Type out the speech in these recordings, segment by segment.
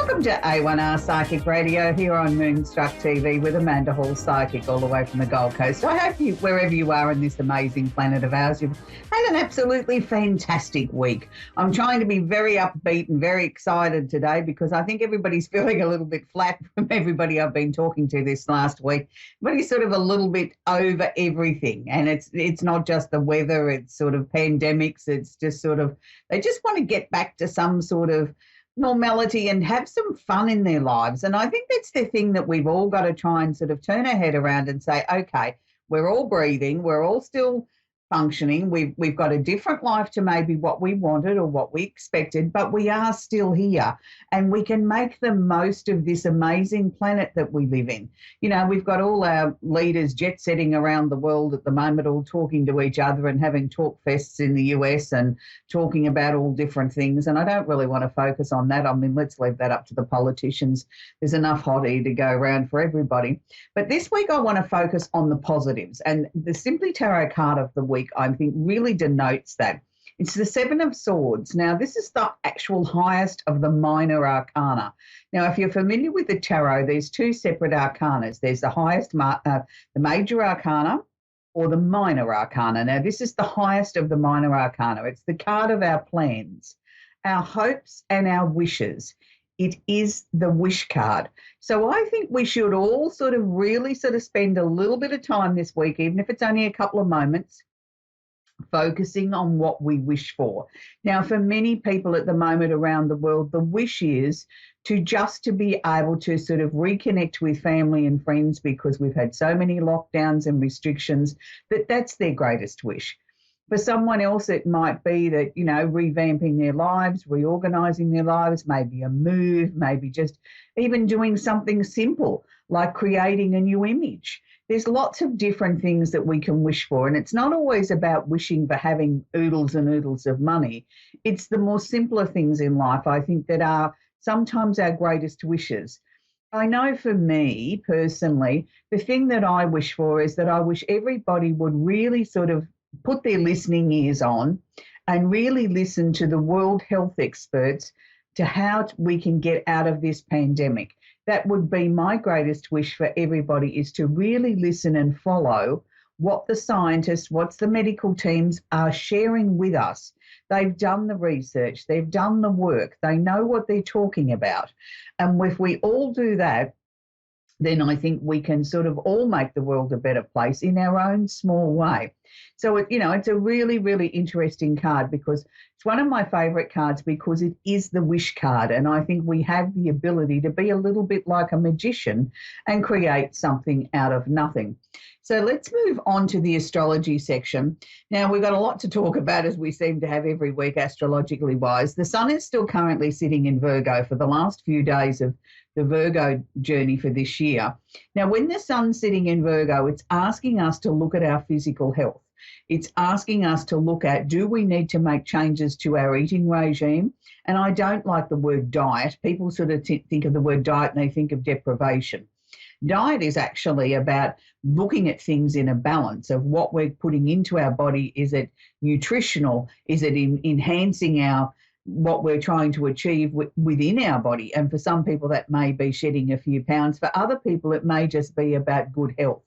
Welcome to A1R Psychic Radio here on Moonstruck TV with Amanda Hall Psychic all the way from the Gold Coast. I hope you, wherever you are in this amazing planet of ours, you've had an absolutely fantastic week. I'm trying to be very upbeat and very excited today because I think everybody's feeling a little bit flat from everybody I've been talking to this last week. Everybody's sort of a little bit over everything, and it's not just the weather, it's sort of pandemics, it's just sort of, they just want to get back to some sort of normality and have some fun in their lives. And I think that's the thing that we've all got to try and sort of turn our head around and say, okay, we're all breathing, we're all still functioning, we've got a different life to maybe what we wanted or what we expected, but we are still here and we can make the most of this amazing planet that we live in. You know, we've got all our leaders jet setting around the world at the moment, all talking to each other and having talk fests in the US and talking about all different things. And I don't really want to focus on that. I mean, let's leave that up to the politicians. There's enough hot air to go around for everybody. But this week I want to focus on the positives, and the Simply Tarot card of the week I think really denotes that. It's the Seven of Swords. Now, this is the actual highest of the minor arcana. Now, if you're familiar with the tarot, there's two separate arcanas. There's the highest, the major arcana or the minor arcana. Now, this is the highest of the minor arcana. It's the card of our plans, our hopes and our wishes. It is the wish card. So I think we should all sort of really spend a little bit of time this week, even if it's only a couple of moments, focusing on what we wish for. Now, for many people at the moment around the world, the wish is to be able to sort of reconnect with family and friends because we've had so many lockdowns and restrictions that's their greatest wish. For someone else, it might be that, you know, revamping their lives, reorganizing their lives, maybe a move, maybe just even doing something simple like creating a new image. There's lots of different things that we can wish for, and it's not always about wishing for having oodles and oodles of money. It's the more simpler things in life, I think, that are sometimes our greatest wishes. I know for me personally, the thing that I wish for is that I wish everybody would really sort of put their listening ears on and really listen to the World Health experts to how we can get out of this pandemic. That would be my greatest wish for everybody, is to really listen and follow what the scientists, what the medical teams are sharing with us. They've done the research, they've done the work, they know what they're talking about. And if we all do that, then I think we can sort of all make the world a better place in our own small way. So, it's a really, really interesting card because it's one of my favourite cards because it is the wish card. And I think we have the ability to be a little bit like a magician and create something out of nothing. So let's move on to the astrology section. Now, we've got a lot to talk about, as we seem to have every week astrologically wise. The sun is still currently sitting in Virgo for the last few days of the Virgo journey for this year. Now, when the sun's sitting in Virgo, it's asking us to look at our physical health. It's asking us to look at, do we need to make changes to our eating regime? And I don't like the word diet. People sort of think of the word diet and they think of deprivation. Diet is actually about looking at things in a balance of what we're putting into our body. Is it nutritional? Is it enhancing what we're trying to achieve within our body? And for some people, that may be shedding a few pounds. For other people, it may just be about good health.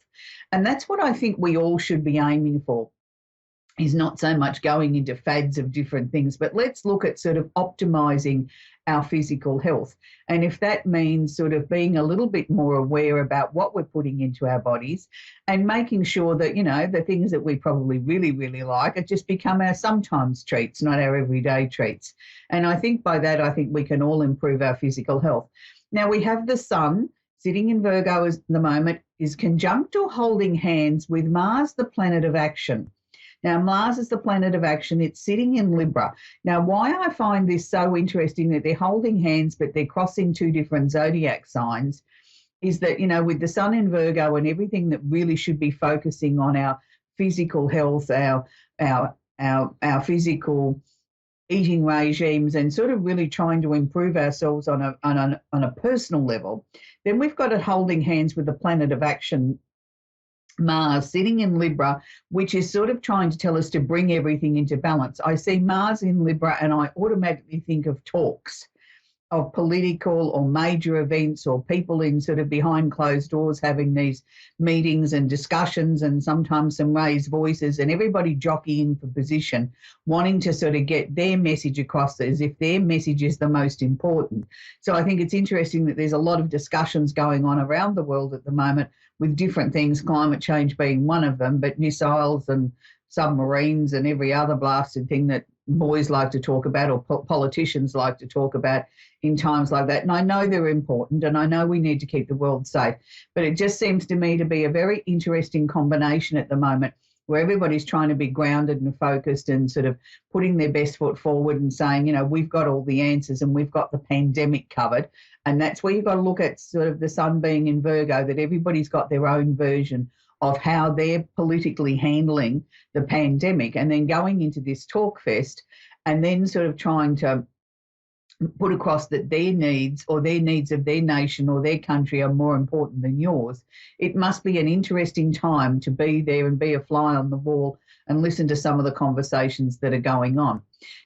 And that's what I think we all should be aiming for, is not so much going into fads of different things, but let's look at sort of optimizing our physical health. And if that means sort of being a little bit more aware about what we're putting into our bodies and making sure that, the things that we probably really, really like are just become our sometimes treats, not our everyday treats. And I think by that, I think we can all improve our physical health. Now, we have the sun sitting in Virgo at the moment, is conjunct or holding hands with Mars, the planet of action. Now, Mars is the planet of action. It's sitting in Libra. Now, why I find this so interesting that they're holding hands, but they're crossing two different zodiac signs, is that, with the sun in Virgo and everything that really should be focusing on our physical health, our physical eating regimes, and sort of really trying to improve ourselves on a personal level, then we've got it holding hands with the planet of action, Mars, sitting in Libra, which is sort of trying to tell us to bring everything into balance. I see Mars in Libra and I automatically think of talks. of political or major events, or people in sort of behind closed doors having these meetings and discussions, and sometimes some raised voices, and everybody jockeying for position, wanting to sort of get their message across as if their message is the most important. So I think it's interesting that there's a lot of discussions going on around the world at the moment with different things, climate change being one of them, but missiles and submarines and every other blasted thing that boys like to talk about, or politicians like to talk about in times like that. And I know they're important, and I know we need to keep the world safe, but it just seems to me to be a very interesting combination at the moment, where everybody's trying to be grounded and focused and sort of putting their best foot forward and saying, you know, we've got all the answers and we've got the pandemic covered. And that's where you've got to look at sort of the sun being in Virgo, that everybody's got their own version of how they're politically handling the pandemic, and then going into this talk fest and then sort of trying to put across that their needs, or their needs of their nation or their country, are more important than yours. It must be an interesting time to be there and be a fly on the wall and listen to some of the conversations that are going on.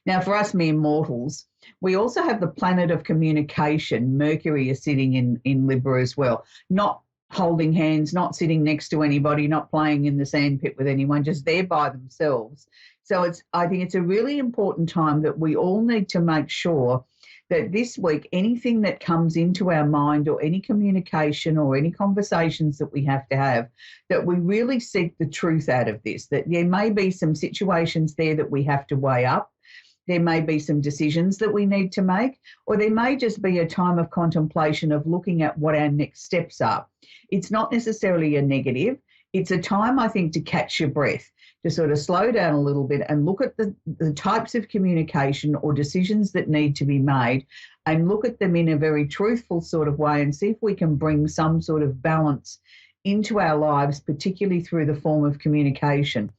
Now, for us mere mortals, we also have the planet of communication. Mercury is sitting in Libra as well, not holding hands, not sitting next to anybody, not playing in the sandpit with anyone, just there by themselves. So I think it's a really important time that we all need to make sure that this week, anything that comes into our mind, or any communication or any conversations that we have to have, that we really seek the truth out of this, that there may be some situations there that we have to weigh up. There may be some decisions that we need to make, or there may just be a time of contemplation of looking at what our next steps are. It's not necessarily a negative. It's a time, I think, to catch your breath, to sort of slow down a little bit and look at the types of communication or decisions that need to be made, and look at them in a very truthful sort of way, and see if we can bring some sort of balance into our lives, particularly through the form of communication.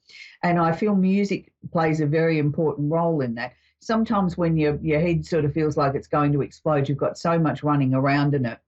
And I feel music plays a very important role in that. Sometimes when your head sort of feels like it's going to explode, you've got so much running around in it.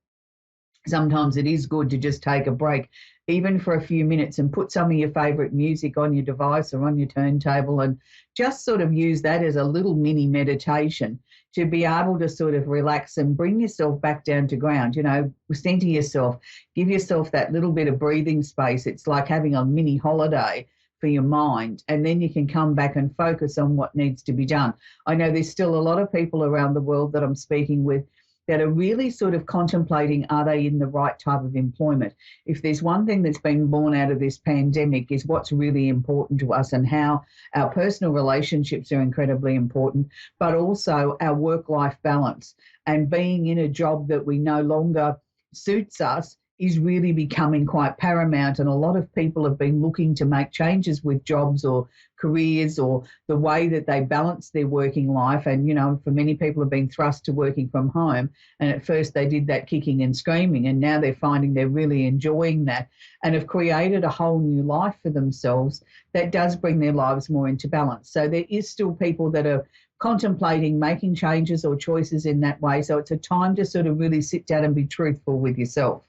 Sometimes it is good to just take a break, even for a few minutes, and put some of your favourite music on your device or on your turntable, and just sort of use that as a little mini meditation to be able to sort of relax and bring yourself back down to ground. You know, center yourself, give yourself that little bit of breathing space. It's like having a mini holiday for your mind, and then you can come back and focus on what needs to be done. I know there's still a lot of people around the world that I'm speaking with that are really sort of contemplating, are they in the right type of employment? If there's one thing that's been born out of this pandemic, is what's really important to us, and how our personal relationships are incredibly important, but also our work-life balance, and being in a job that we no longer suits us is really becoming quite paramount. And a lot of people have been looking to make changes with jobs or careers, or the way that they balance their working life. And, you know, for many people have been thrust to working from home. And at first they did that kicking and screaming, and now they're finding they're really enjoying that, and have created a whole new life for themselves that does bring their lives more into balance. So there is still people that are contemplating making changes or choices in that way. So it's a time to sort of really sit down and be truthful with yourself.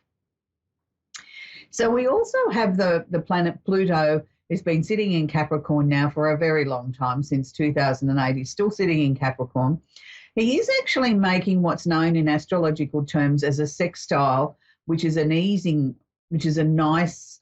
So we also have the planet Pluto has been sitting in Capricorn now for a very long time, since 2008. He's still sitting in Capricorn. He is actually making what's known in astrological terms as a sextile, which is a nice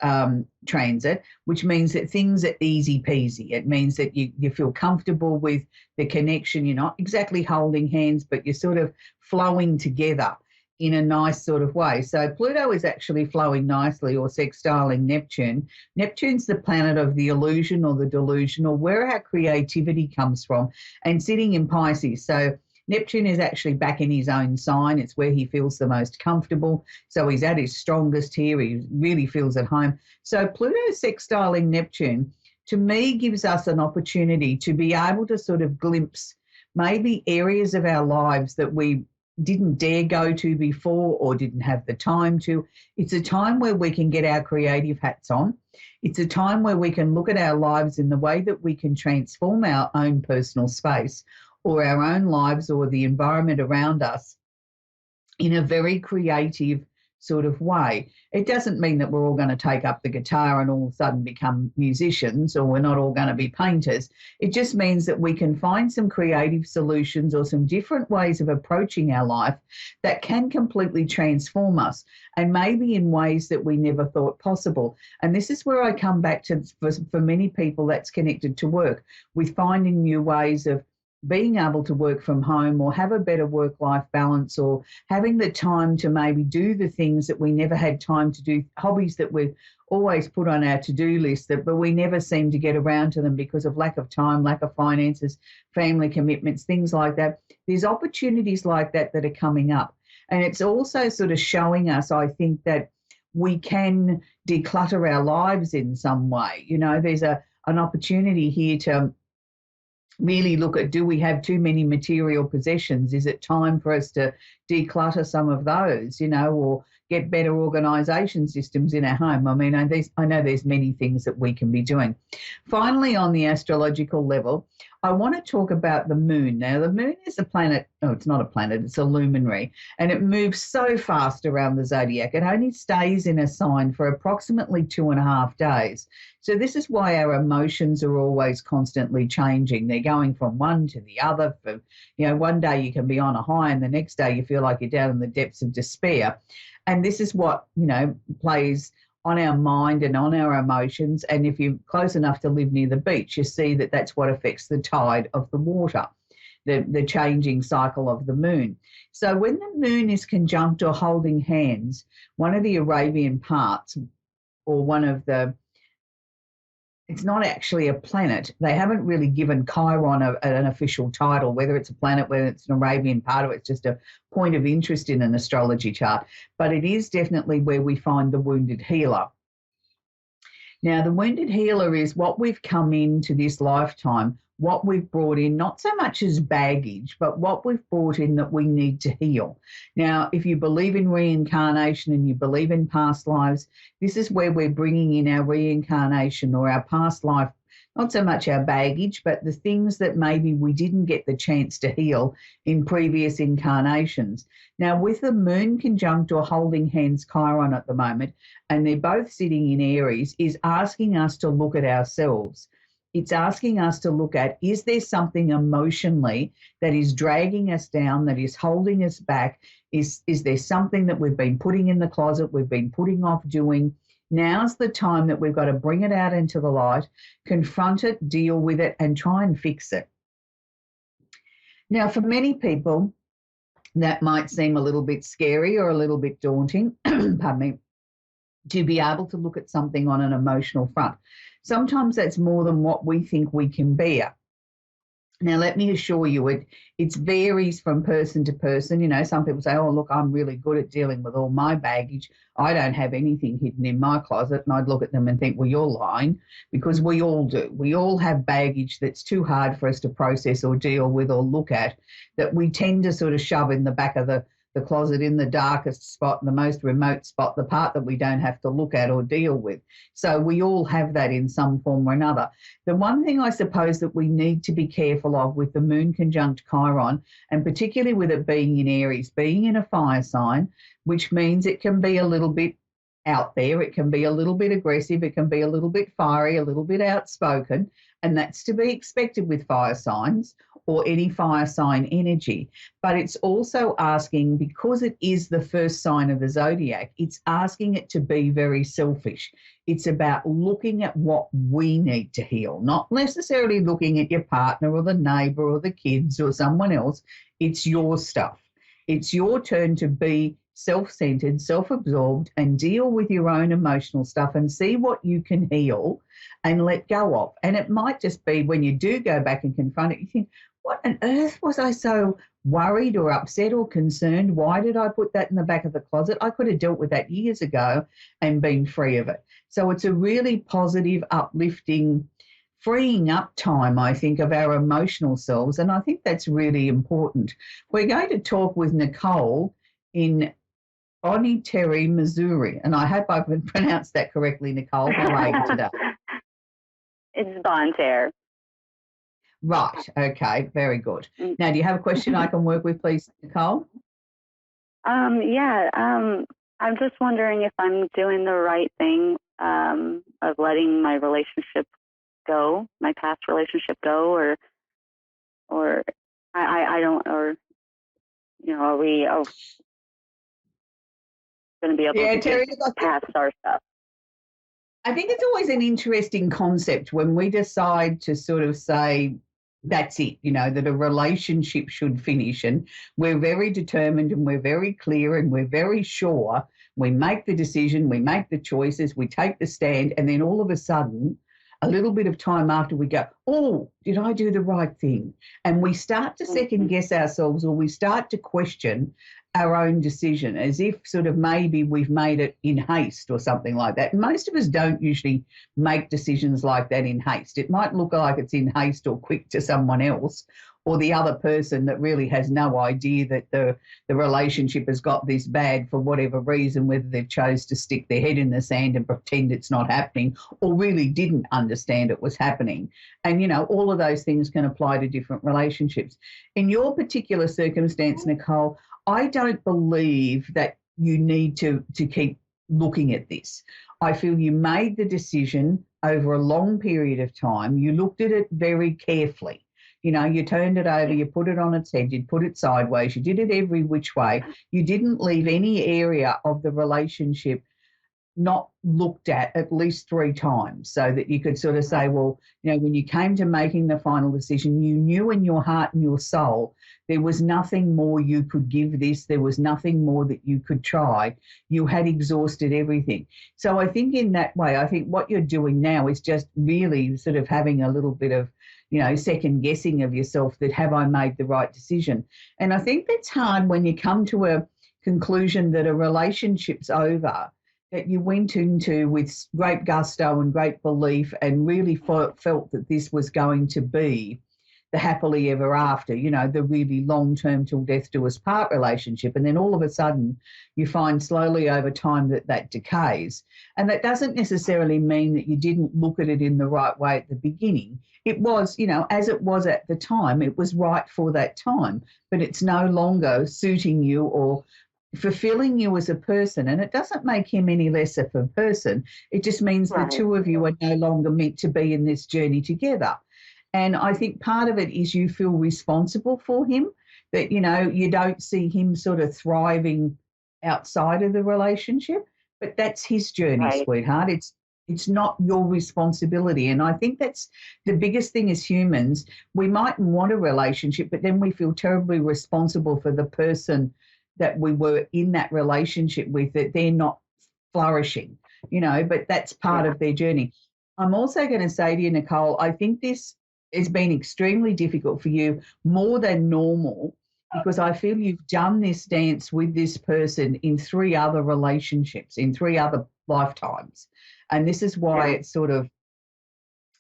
transit, which means that things are easy peasy. It means that you feel comfortable with the connection. You're not exactly holding hands, but you're sort of flowing together in a nice sort of way. So Pluto is actually flowing nicely, or sextiling Neptune. Neptune's the planet of the illusion or the delusional, where our creativity comes from, and sitting in Pisces. So Neptune is actually back in his own sign. It's where he feels the most comfortable. So he's at his strongest here. He really feels at home. So Pluto sextiling Neptune, to me, gives us an opportunity to be able to sort of glimpse maybe areas of our lives that we didn't dare go to before, or didn't have the time to. It's a time where we can get our creative hats on. It's a time where we can look at our lives in the way that we can transform our own personal space, or our own lives, or the environment around us, in a very creative, sort of way. It doesn't mean that we're all going to take up the guitar and all of a sudden become musicians, or we're not all going to be painters. It just means that we can find some creative solutions or some different ways of approaching our life that can completely transform us, and maybe in ways that we never thought possible. And this is where I come back to, for many people, that's connected to work, with finding new ways of being able to work from home or have a better work-life balance, or having the time to maybe do the things that we never had time to do, hobbies that we've always put on our to-do list, but we never seem to get around to them because of lack of time, lack of finances, family commitments, things like that. There's opportunities like that that are coming up. And it's also sort of showing us, I think, that we can declutter our lives in some way. You know, there's an opportunity here to really look at, do we have too many material possessions? Is it time for us to declutter some of those, you know, or get better organisation systems in our home? I mean, I know there's many things that we can be doing. Finally, on the astrological level, I want to talk about the moon. Now, the moon is a planet. Oh, it's not a planet, it's a luminary, and it moves so fast around the zodiac. It only stays in a sign for approximately 2.5 days. So this is why our emotions are always constantly changing. They're going from one to the other. For, you know, one day you can be on a high and the next day you feel like you're down in the depths of despair. And this is what, you know, plays on our mind and on our emotions. And if you're close enough to live near the beach, you see that that's what affects the tide of the water, the changing cycle of the moon. So when the moon is conjunct or holding hands, one of the Arabian parts, or one of the, it's not actually a planet. They haven't really given Chiron an official title, whether it's a planet, whether it's an Arabian part, or it's just a point of interest in an astrology chart. But it is definitely where we find the wounded healer. Now, the wounded healer is what we've come into this lifetime, what we've brought in, not so much as baggage, but what we've brought in that we need to heal. Now, if you believe in reincarnation and you believe in past lives, this is where we're bringing in our reincarnation or our past life, not so much our baggage, but the things that maybe we didn't get the chance to heal in previous incarnations. Now, with the moon conjunct or holding hands Chiron at the moment, and they're both sitting in Aries, is asking us to look at ourselves. It's asking us to look at, is there something emotionally that is dragging us down, that is holding us back? Is there something that we've been putting in the closet, we've been putting off doing? Now's the time that we've got to bring it out into the light, confront it, deal with it, and try and fix it. Now, for many people, that might seem a little bit scary or a little bit daunting, pardon me, to be able to look at something on an emotional front. Sometimes that's more than what we think we can bear. Now, let me assure you, it varies from person to person. You know, some people say, oh, look, I'm really good at dealing with all my baggage. I don't have anything hidden in my closet. And I'd look at them and think, well, you're lying, because we all do. We all have baggage that's too hard for us to process or deal with or look at, that we tend to sort of shove in the back of the closet, in the darkest spot, the most remote spot, the part that we don't have to look at or deal with. So we all have that in some form or another. The one thing I suppose that we need to be careful of with the moon conjunct Chiron, and particularly with it being in Aries, being in a fire sign, which means it can be a little bit out there, it can be a little bit aggressive, it can be a little bit fiery, a little bit outspoken, and that's to be expected with fire signs or any fire sign energy. But it's also asking, because it is the first sign of the zodiac, it's asking it to be very selfish. It's about looking at what we need to heal, not necessarily looking at your partner or the neighbour or the kids or someone else. It's your stuff. It's your turn to be self-centered, self-absorbed, and deal with your own emotional stuff and see what you can heal and let go of. And it might just be when you do go back and confront it, you think, what on earth was I so worried or upset or concerned? Why did I put that in the back of the closet? I could have dealt with that years ago and been free of it. So it's a really positive, uplifting, freeing up time, I think, of our emotional selves. And I think that's really important. We're going to talk with Nicole in Ontario, Missouri. And I hope I've pronounced that correctly, Nicole. How are you today? It's Bonter. Right. Okay. Very good. Now, do you have a question I can work with, please, Nicole? Yeah. I'm just wondering if I'm doing the right thing of letting my relationship go, my past relationship go, or I don't, or are we going to be able Yeah, to get Terry, look, past our stuff? I think it's always an interesting concept when we decide to sort of say, that's it, that a relationship should finish. And we're very determined and we're very clear and we're very sure. We make the decision, we make the choices, we take the stand, and then all of a sudden, a little bit of time after we go, oh, did I do the right thing? And we start to second guess ourselves, or we start to question our own decision as if sort of maybe we've made it in haste or something like that. Most of us don't usually make decisions like that in haste. It might look like it's in haste or quick to someone else or the other person that really has no idea that the relationship has got this bad for whatever reason, whether they've chose to stick their head in the sand and pretend it's not happening or really didn't understand it was happening. And, all of those things can apply to different relationships. In your particular circumstance, Nicole, I don't believe that you need to keep looking at this. I feel you made the decision over a long period of time. You looked at it very carefully. You turned it over, you put it on its head, you put it sideways, you did it every which way. You didn't leave any area of the relationship not looked at least 3 times so that you could sort of say, well, when you came to making the final decision, you knew in your heart and your soul there was nothing more you could give this. There was nothing more that you could try. You had exhausted everything. So I think in that way, I think what you're doing now is just really sort of having a little bit of, second guessing of yourself that have I made the right decision? And I think that's hard when you come to a conclusion that a relationship's over, that you went into with great gusto and great belief and really felt that this was going to be the happily ever after, the really long-term till death do us part relationship. And then all of a sudden you find slowly over time that decays. And that doesn't necessarily mean that you didn't look at it in the right way at the beginning. It was, as it was at the time, it was right for that time, but it's no longer suiting you or fulfilling you as a person. And it doesn't make him any less of a person. It just means the two of you are no longer meant to be in this journey together. And I think part of it is you feel responsible for him, that, you don't see him sort of thriving outside of the relationship, but that's his journey, sweetheart. It's not your responsibility. And I think that's the biggest thing as humans. We might want a relationship, but then we feel terribly responsible for the person that we were in that relationship with, that they're not flourishing, but that's part of their journey. I'm also going to say to you, Nicole, I think this has been extremely difficult for you, more than normal, because I feel you've done this dance with this person in 3 other relationships, in 3 other lifetimes. And this is why it's sort of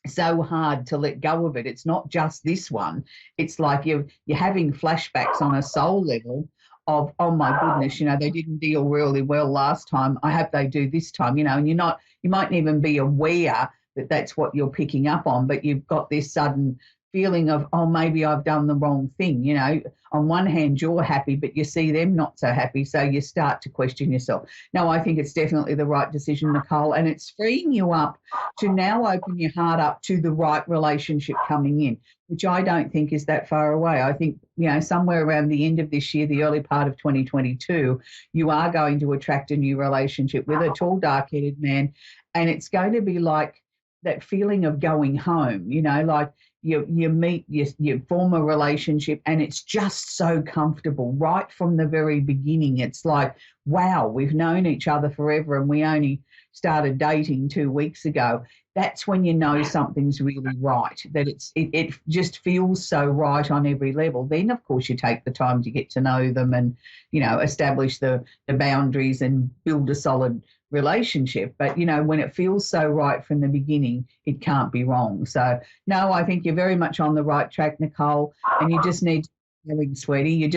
so hard to let go of it. It's not just this one. It's like you're having flashbacks on a soul level of, oh my goodness, they didn't deal really well last time. I hope they do this time, and you mightn't even be aware that that's what you're picking up on, but you've got this sudden feeling of, oh, maybe I've done the wrong thing. On one hand, you're happy, but you see them not so happy. So you start to question yourself. No, I think it's definitely the right decision, Nicole, and it's freeing you up to now open your heart up to the right relationship coming in, which I don't think is that far away. I think, somewhere around the end of this year, the early part of 2022, you are going to attract a new relationship with a tall, dark-headed man, and it's going to be like that feeling of going home, like you meet, you form a relationship and it's just so comfortable right from the very beginning. It's like, wow, we've known each other forever and we only started dating 2 weeks ago. That's when you know something's really right, that it just feels so right on every level. Then, of course, you take the time to get to know them and, establish the boundaries and build a solid relationship. But, when it feels so right from the beginning, it can't be wrong. So, no, I think you're very much on the right track, Nicole, and you just need to, sweetie,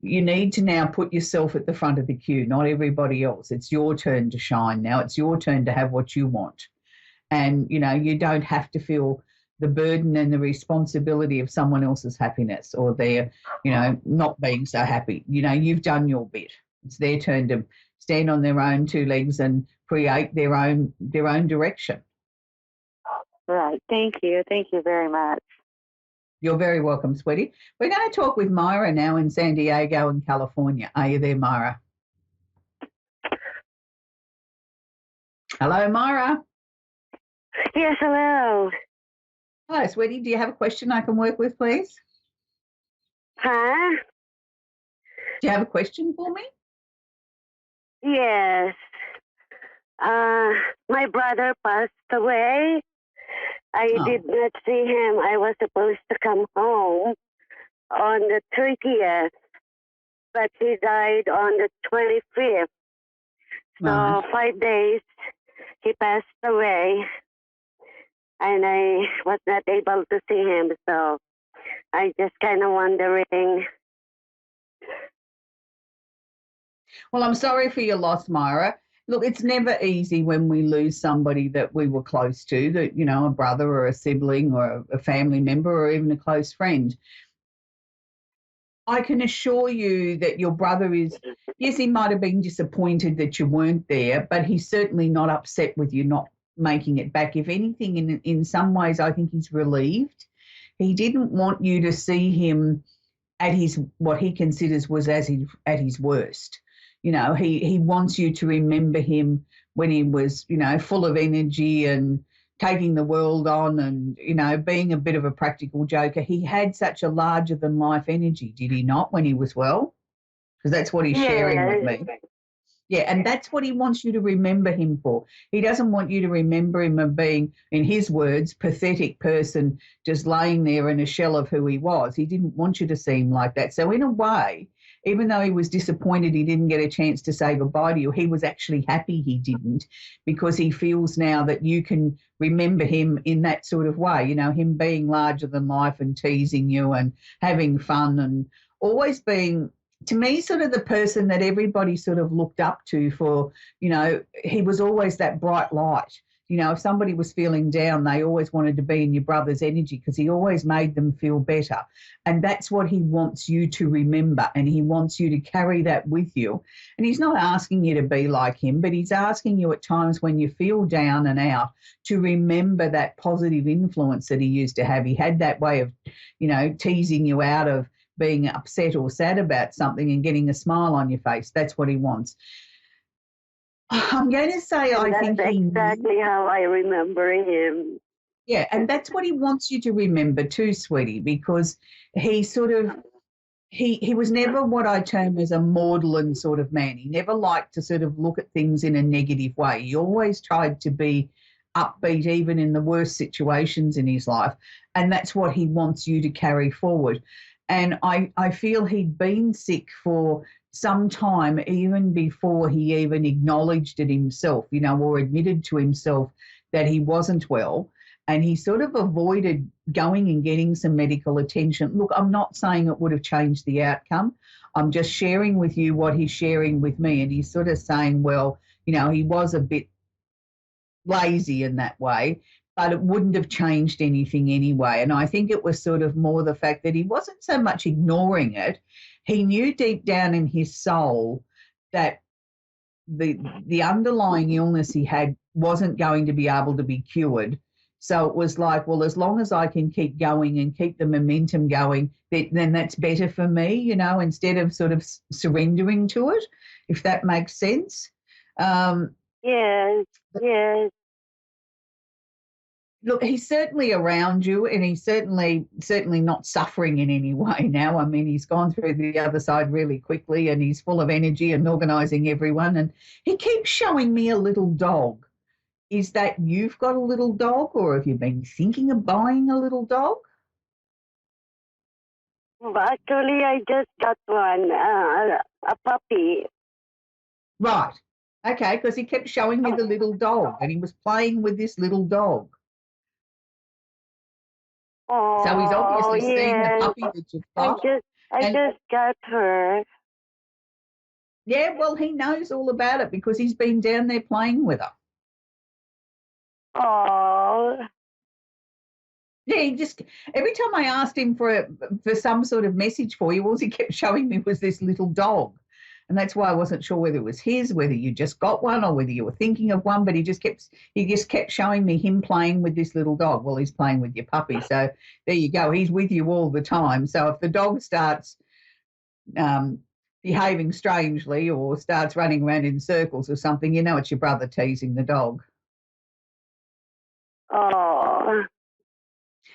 you need to now put yourself at the front of the queue, not everybody else. It's your turn to shine now. It's your turn to have what you want. And, you don't have to feel the burden and the responsibility of someone else's happiness or their, not being so happy. You've done your bit. It's their turn stand on their own two legs and create their own direction. Right. Thank you. Thank you very much. You're very welcome, sweetie. We're going to talk with Myra now in San Diego in California. Are you there, Myra? Hello, Myra. Yes, hello. Hello, sweetie. Do you have a question I can work with, please? Huh? Do you have a question for me? Yes. My brother passed away. I did not see him. I was supposed to come home on the 30th, but he died on the 25th. So Right. 5 days he passed away, and I was not able to see him. So I just kind of wondering. Well, I'm sorry for your loss, Myra. Look, it's never easy when we lose somebody that we were close to, that, you know, a brother or a sibling or a family member or even a close friend. I can assure you that your brother is, yes, he might have been disappointed that you weren't there, but he's certainly not upset with you not making it back. If anything, in some ways, I think he's relieved. He didn't want you to see him at his, what he considers was at his worst. You know, he wants you to remember him when he was, you know, full of energy and taking the world on and, you know, being a bit of a practical joker. He had such a larger than life energy, did he not, when he was well? Because that's what he's sharing with me. Yeah, and that's what he wants you to remember him for. He doesn't want you to remember him of being, in his words, pathetic person just laying there in a shell of who he was. He didn't want you to see him like that. So in a way, even though he was disappointed he didn't get a chance to say goodbye to you, he was actually happy he didn't, because he feels now that you can remember him in that sort of way, you know, him being larger than life and teasing you and having fun and always being, to me, sort of the person that everybody sort of looked up to for, you know, he was always that bright light. You know, if somebody was feeling down, they always wanted to be in your brother's energy because he always made them feel better. And that's what he wants you to remember, and he wants you to carry that with you. And he's not asking you to be like him, but he's asking you at times when you feel down and out to remember that positive influence that he used to have. He had that way of, you know, teasing you out of being upset or sad about something and getting a smile on your face. That's what he wants. I'm going to say I think that's exactly how I remember him. Yeah, and that's what he wants you to remember too, sweetie, because he sort of, he was never what I term as a maudlin sort of man. He never liked to sort of look at things in a negative way. He always tried to be upbeat even in the worst situations in his life, and that's what he wants you to carry forward. And I feel he'd been sick for some time, even before he even acknowledged it himself, you know, or admitted to himself that he wasn't well. And he sort of avoided going and getting some medical attention. Look, I'm not saying it would have changed the outcome. I'm just sharing with you what he's sharing with me. And he's sort of saying, well, you know, he was a bit lazy in that way, but it wouldn't have changed anything anyway. And I think it was sort of more the fact that he wasn't so much ignoring it. He knew deep down in his soul that the underlying illness he had wasn't going to be able to be cured. So it was like, well, as long as I can keep going and keep the momentum going, then that's better for me, you know, instead of sort of surrendering to it, if that makes sense. Yes. Look, he's certainly around you, and he's certainly not suffering in any way now. I mean, he's gone through the other side really quickly, and he's full of energy and organising everyone. And he keeps showing me a little dog. Is that you've got a little dog, or have you been thinking of buying a little dog? Actually, I just got one, a puppy. Right. Okay, because he kept showing me the little dog, and he was playing with this little dog. Oh, So he's obviously seen the yes. puppy that you've got. I just got her. Yeah, well, he knows all about it because he's been down there playing with her. Oh. Yeah, he just, every time I asked him for some sort of message for you, all he kept showing me was this little dog. And that's why I wasn't sure whether it was his, whether you just got one or whether you were thinking of one, but he just kept showing me him playing with this little dog. Well, he's playing with your puppy. So there you go. He's with you all the time. So if the dog starts behaving strangely or starts running around in circles or something, you know it's your brother teasing the dog. Oh.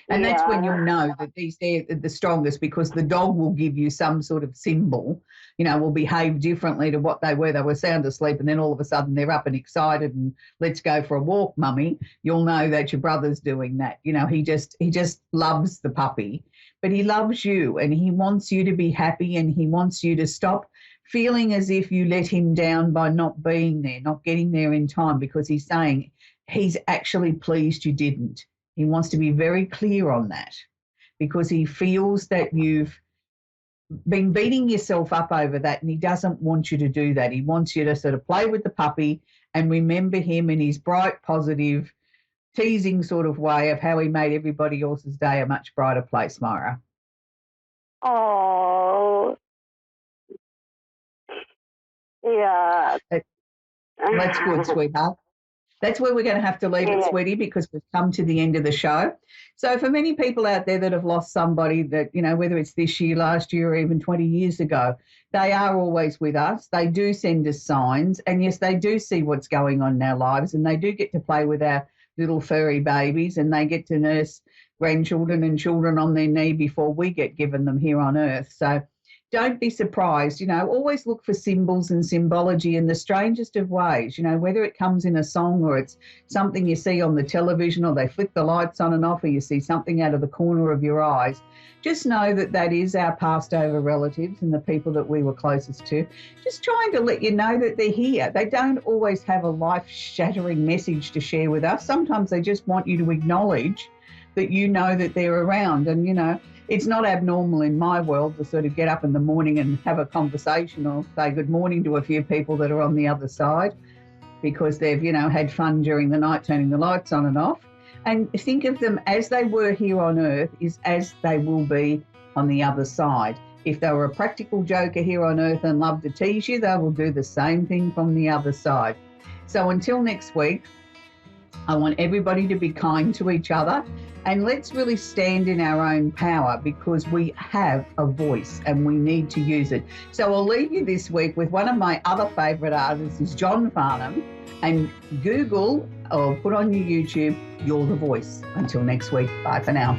And that's when you'll know that they're the strongest, because the dog will give you some sort of symbol, will behave differently to what they were. They were sound asleep and then all of a sudden they're up and excited and let's go for a walk, mummy. You'll know that your brother's doing that. He just loves the puppy, but he loves you and he wants you to be happy, and he wants you to stop feeling as if you let him down by not being there, not getting there in time, because he's saying he's actually pleased you didn't. He wants to be very clear on that, because he feels that you've been beating yourself up over that, and he doesn't want you to do that. He wants you to sort of play with the puppy and remember him in his bright, positive, teasing sort of way of how he made everybody else's day a much brighter place, Myra. Oh. Yeah. That's good, sweetheart. That's where we're going to have to leave it, sweetie, because we've come to the end of the show. So for many people out there that have lost somebody that, whether it's this year, last year, or even 20 years ago, they are always with us. They do send us signs. And, yes, they do see what's going on in our lives, and they do get to play with our little furry babies, and they get to nurse grandchildren and children on their knee before we get given them here on Earth. So don't be surprised, always look for symbols and symbology in the strangest of ways, whether it comes in a song or it's something you see on the television, or they flick the lights on and off, or you see something out of the corner of your eyes. Just know that that is our passed over relatives and the people that we were closest to, just trying to let you know that they're here. They don't always have a life-shattering message to share with us. Sometimes they just want you to acknowledge that you know that they're around. And, it's not abnormal in my world to sort of get up in the morning and have a conversation or say good morning to a few people that are on the other side, because they've, had fun during the night turning the lights on and off. And think of them as they were here on Earth is as they will be on the other side. If they were a practical joker here on Earth and love to tease you, they will do the same thing from the other side. So until next week, I want everybody to be kind to each other, and let's really stand in our own power, because we have a voice and we need to use it. So I'll leave you this week with one of my other favourite artists, is John Farnham, and Google or put on your YouTube, You're the Voice. Until next week, bye for now.